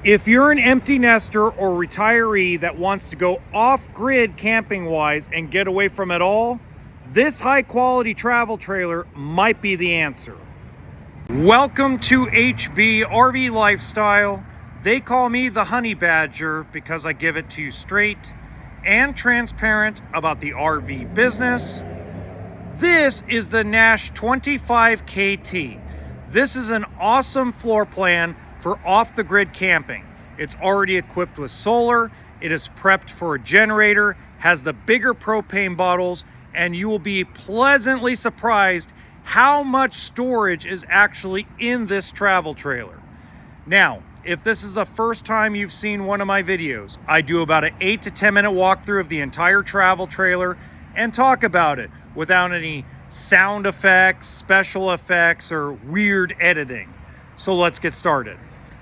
If you're an empty nester or retiree that wants to go off-grid camping-wise and get away from it all, this high-quality travel trailer might be the answer. Welcome to HB RV Lifestyle. They call me the Honey Badger because I give it to you straight and transparent about the RV business. This is the Nash 25KT. This is an awesome floor plan for off-the-grid camping. It's already equipped with solar, it is prepped for a generator, has the bigger propane bottles, and you will be pleasantly surprised how much storage is actually in this travel trailer. Now, if this is the first time you've seen one of my videos, I do about an 8 to 10 minute walkthrough of the entire travel trailer and talk about it without any sound effects, special effects, or weird editing. So let's get started.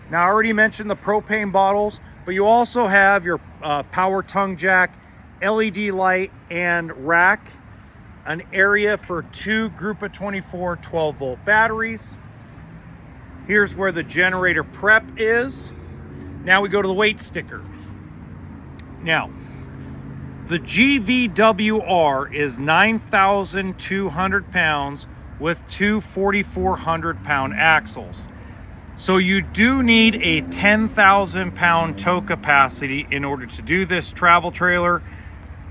Now, I already mentioned the propane bottles, but you also have your power tongue jack, LED light, and rack, an area for 2 group of 24 12-volt batteries. Here's where the generator prep is. Now we go to the weight sticker. Now, the GVWR is 9,200 pounds with two 4,400 pound axles. So you do need a 10,000 pound tow capacity in order to do this travel trailer.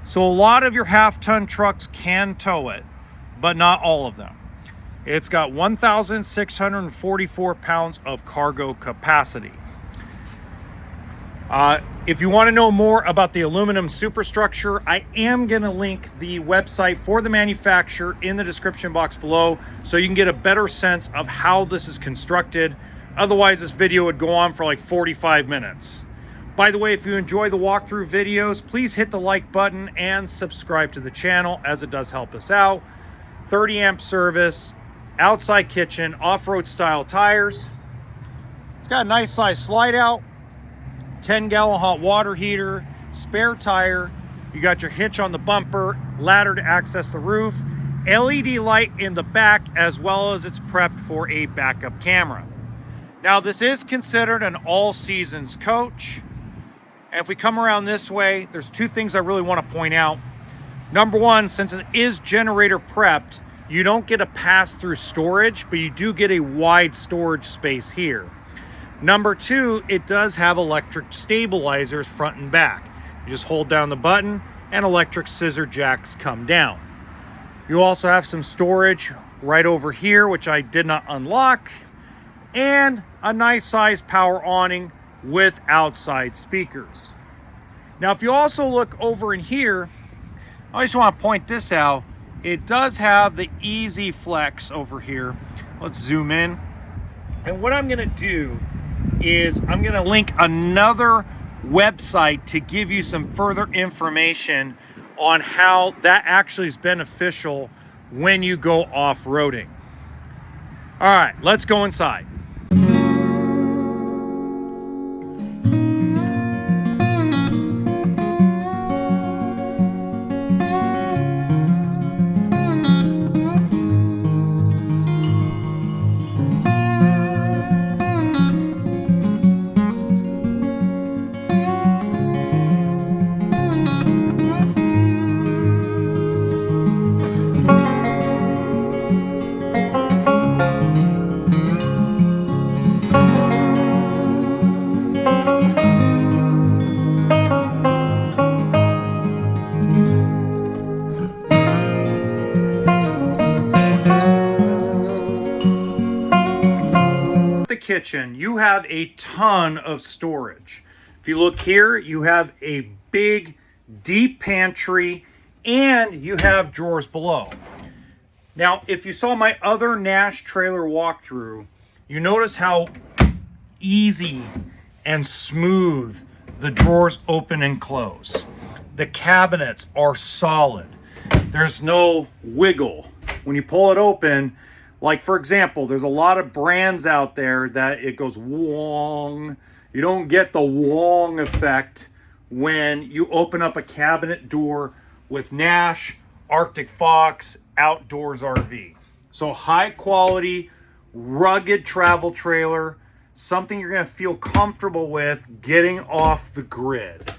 So a lot of your half-ton trucks can tow it, but not all of them. It's got 1,644 pounds of cargo capacity. If you want to know more about the aluminum superstructure, I am going to link the website for the manufacturer in the description box below so you can get a better sense of how this is constructed. Otherwise, this video would go on for like 45 minutes. By the way, if you enjoy the walkthrough videos, please hit the like button and subscribe to the channel, as it does help us out. 30 amp service, outside kitchen, off-road style tires. It's got a nice size slide out, 10-gallon hot water heater, spare tire. You got your hitch on the bumper, ladder to access the roof, LED light in the back, as well as it's prepped for a backup camera. Now, this is considered an all-seasons coach. And if we come around this way, there's 2 things I really want to point out. Number one, since it is generator prepped, you don't get a pass-through storage, but you do get a wide storage space here. Number 2, it does have electric stabilizers front and back. You just hold down the button and electric scissor jacks come down. You also have some storage right over here, which I did not unlock, and a nice size power awning with outside speakers. Now, if you also look over in here, I just want to point this out. It does have the easy flex over here. Let's zoom in. And what I'm going to do is I'm going to link another website to give you some further information on how that actually is beneficial when you go off-roading. All right, let's go inside. Kitchen, you have a ton of storage. If you look here, you have a big deep pantry and you have drawers below. Now, if you saw my other Nash trailer walkthrough, you notice how easy and smooth the drawers open and close. The cabinets are solid. There's no wiggle. When you pull it open, like, for example, there's a lot of brands out there that it goes wong. You don't get the wong effect when you open up a cabinet door with Nash, Arctic Fox, Outdoors RV. So high quality, rugged travel trailer, something you're going to feel comfortable with getting off the grid.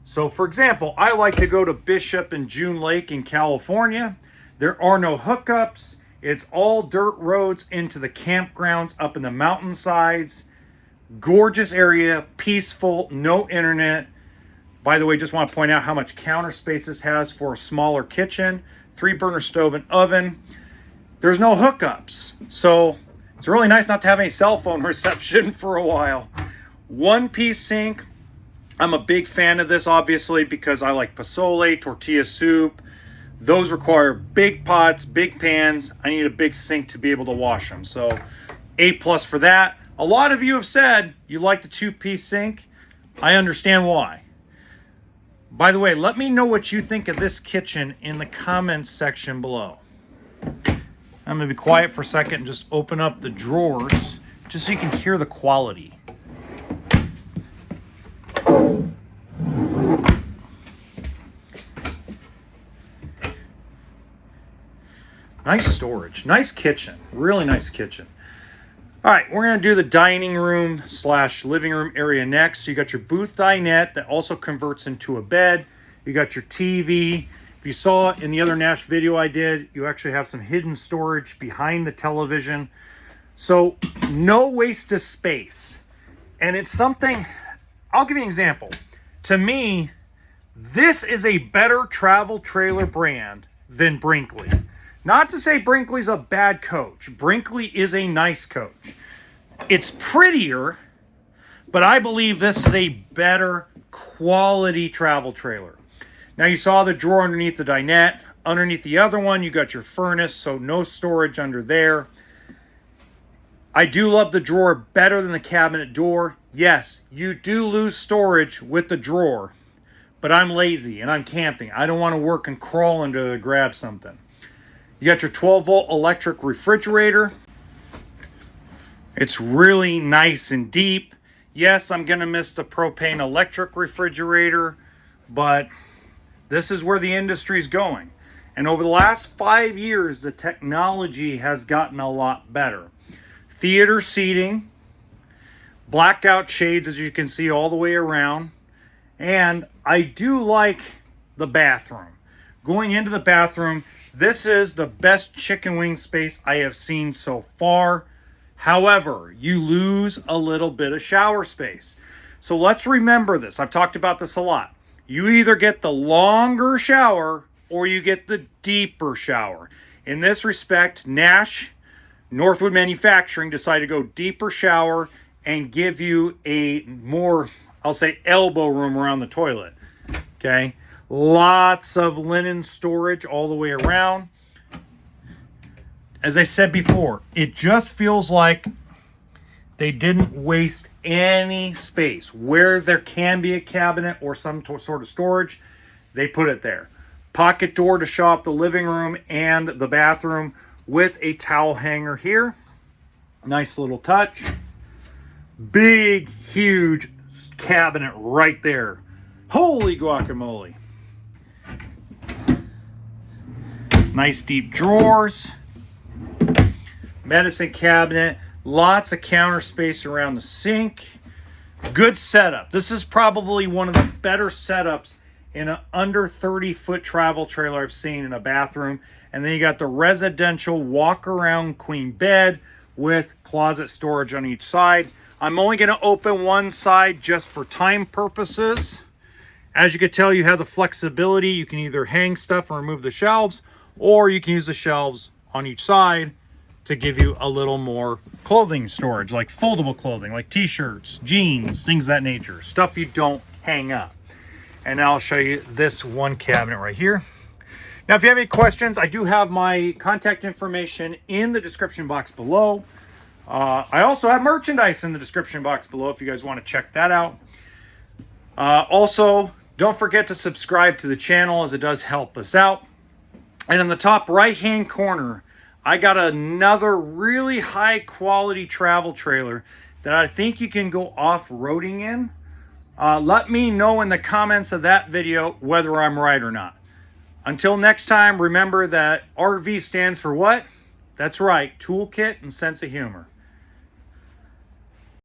So for example, I like to go to Bishop and June Lake in California. There are no hookups. It's all dirt roads into the campgrounds up in the mountainsides. Gorgeous area, peaceful, no internet. By the way, just want to point out how much counter space this has for a smaller kitchen. 3-burner stove and oven. There's no hookups. So it's really nice not to have any cell phone reception for a while. 1-piece sink. I'm a big fan of this, obviously, because I like pozole, tortilla soup. Those require big pots, big pans. I need a big sink to be able to wash them. So A+ for that. A lot of you have said you like the 2-piece sink. I understand why. By the way, let me know what you think of this kitchen in the comments section below. I'm going to be quiet for a second and just open up the drawers just so you can hear the quality. Nice storage, nice kitchen, really nice kitchen. All right, we're gonna do the dining room / living room area next. So you got your booth dinette that also converts into a bed. You got your TV. If you saw in the other Nash video I did, you actually have some hidden storage behind the television. So no waste of space. And it's something, I'll give you an example. To me, this is a better travel trailer brand than Brinkley. Not to say Brinkley's a bad coach. Brinkley is a nice coach. It's prettier, but I believe this is a better quality travel trailer. Now you saw the drawer underneath the dinette. Underneath the other one, you got your furnace, so no storage under there. I do love the drawer better than the cabinet door. Yes, you do lose storage with the drawer, but I'm lazy and I'm camping. I don't want to work and crawl under to grab something. You got your 12-volt electric refrigerator. It's really nice and deep. Yes, I'm going to miss the propane electric refrigerator, but this is where the industry's going. And over the last 5 years, the technology has gotten a lot better. Theater seating, blackout shades, as you can see all the way around. And I do like the bathroom. Going into the bathroom, this is the best chicken wing space I have seen so far. However, you lose a little bit of shower space. So let's remember this. I've talked about this a lot. You either get the longer shower or you get the deeper shower. In this respect, Nash, Northwood Manufacturing decided to go deeper shower and give you a more, I'll say, elbow room around the toilet. Okay? Lots of linen storage all the way around. As I said before, it just feels like they didn't waste any space. Where there can be a cabinet or some sort of storage, they put it there. Pocket door to show off the living room and the bathroom with a towel hanger here. Nice little touch. Big, huge cabinet right there. Holy guacamole. Nice deep drawers. Medicine cabinet. Lots of counter space around the sink. Good setup. This is probably one of the better setups in an under 30-foot travel trailer I've seen in a bathroom. And then you got the residential walk-around queen bed with closet storage on each side. I'm only going to open one side just for time purposes. As you can tell, you have the flexibility. You can either hang stuff or remove the shelves, or you can use the shelves on each side to give you a little more clothing storage, like foldable clothing, like t-shirts, jeans, things of that nature, stuff you don't hang up. And now I'll show you this one cabinet right here. Now, if you have any questions, I do have my contact information in the description box below. I also have merchandise in the description box below if you guys want to check that out. Also, don't forget to subscribe to the channel, as it does help us out. And in the top right-hand corner, I got another really high-quality travel trailer that I think you can go off-roading in. Let me know in the comments of that video whether I'm right or not. Until next time, remember that RV stands for what? That's right, toolkit and sense of humor.